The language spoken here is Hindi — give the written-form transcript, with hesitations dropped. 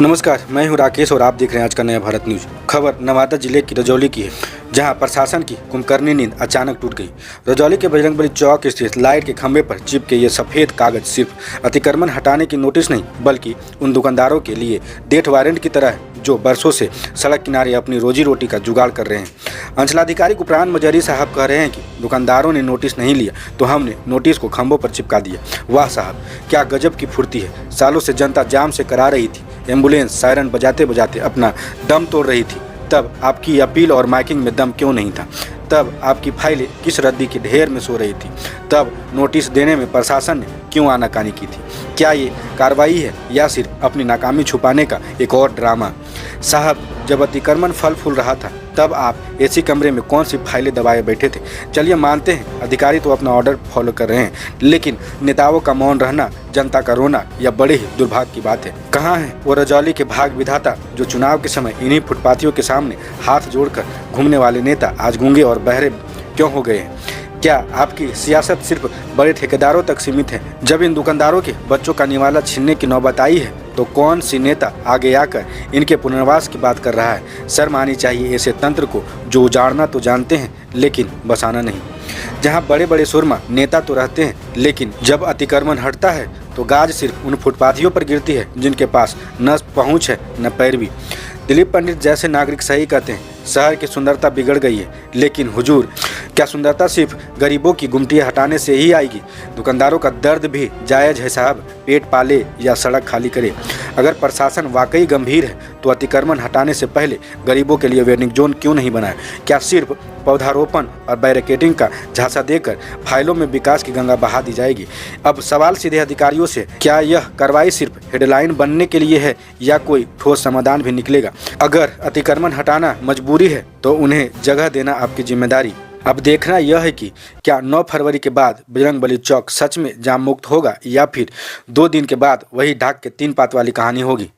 नमस्कार, मैं हूं राकेश और आप देख रहे हैं आज का नया भारत न्यूज। खबर नवादा जिले की रजौली की है, जहां प्रशासन की कुंभकर्णी नींद अचानक टूट गई। रजौली के बजरंगबली चौक स्थित लाइट के खंभे पर चिपके ये सफेद कागज सिर्फ अतिक्रमण हटाने की नोटिस नहीं, बल्कि उन दुकानदारों के लिए डेथ वारंट की तरह है जो बरसों से सड़क किनारे अपनी रोजी रोटी का जुगाड़ कर रहे हैं। अंचलाधिकारी कुपरान मजरी साहब कह रहे हैं कि दुकानदारों ने नोटिस नहीं लिया तो हमने नोटिस को खंभों पर चिपका दिया। वाह साहब, क्या गजब की फुर्ती है। सालों से जनता जाम से करा रही थी, एम्बुलेंस सायरन बजाते बजाते अपना दम तोड़ रही थी, तब आपकी अपील और माइकिंग में दम क्यों नहीं था? तब आपकी फाइलें किस रद्दी के ढेर में सो रही थी? तब नोटिस देने में प्रशासन ने क्यों आनाकानी की थी? क्या ये कार्रवाई है या सिर्फ अपनी नाकामी छुपाने का एक और ड्रामा? साहब, जब अतिक्रमण फल फूल रहा था तब आप एसी कमरे में कौन सी फाइलें दबाए बैठे थे? चलिए मानते हैं अधिकारी तो अपना ऑर्डर फॉलो कर रहे हैं, लेकिन नेताओं का मौन रहना, जनता का रोना, यह बड़े ही दुर्भाग्य की बात है। कहाँ है वो रजौली के भाग विधाता जो चुनाव के समय इन्हीं फुटपाथियों के सामने हाथ जोड़कर घूमने वाले नेता आज गूंगे और बहरे क्यों हो गए हैं? क्या आपकी सियासत सिर्फ बड़े ठेकेदारों तक सीमित है? जब इन दुकानदारों के बच्चों का निवाला छीनने की नौबत आई है तो कौन सी नेता आगे आकर इनके पुनर्वास की बात कर रहा है? शर्म आनी चाहिए ऐसे तंत्र को जो उजाड़ना तो जानते हैं लेकिन बसाना नहीं। जहां बड़े बड़े सुरमा नेता तो रहते हैं, लेकिन जब अतिक्रमण हटता है तो गाज सिर्फ उन फुटपाथियों पर गिरती है जिनके पास न पहुँच है न पैरवी। दिलीप पंडित जैसे नागरिक सही कहते हैं, शहर की सुंदरता बिगड़ गई है, लेकिन हुजूर, क्या सुंदरता सिर्फ गरीबों की गुमटियाँ हटाने से ही आएगी? दुकानदारों का दर्द भी जायज़ है साहब, पेट पाले या सड़क खाली करे। अगर प्रशासन वाकई गंभीर है तो अतिक्रमण हटाने से पहले गरीबों के लिए वेयरिंग जोन क्यों नहीं बनाया? क्या सिर्फ पौधारोपण और बैरिकेडिंग का झांसा देकर फाइलों में विकास की गंगा बहा दी जाएगी? अब सवाल सीधे अधिकारियों से, क्या यह कार्रवाई सिर्फ हेडलाइन बनने के लिए है या कोई ठोस समाधान भी निकलेगा? अगर अतिक्रमण हटाना मजबूरी है तो उन्हें जगह देना आपकी जिम्मेदारी। अब देखना यह है कि क्या 9 फरवरी के बाद बजरंगबली चौक सच में जाम मुक्त होगा या फिर 2 दिन के बाद वही ढाक के 3 पात वाली कहानी होगी।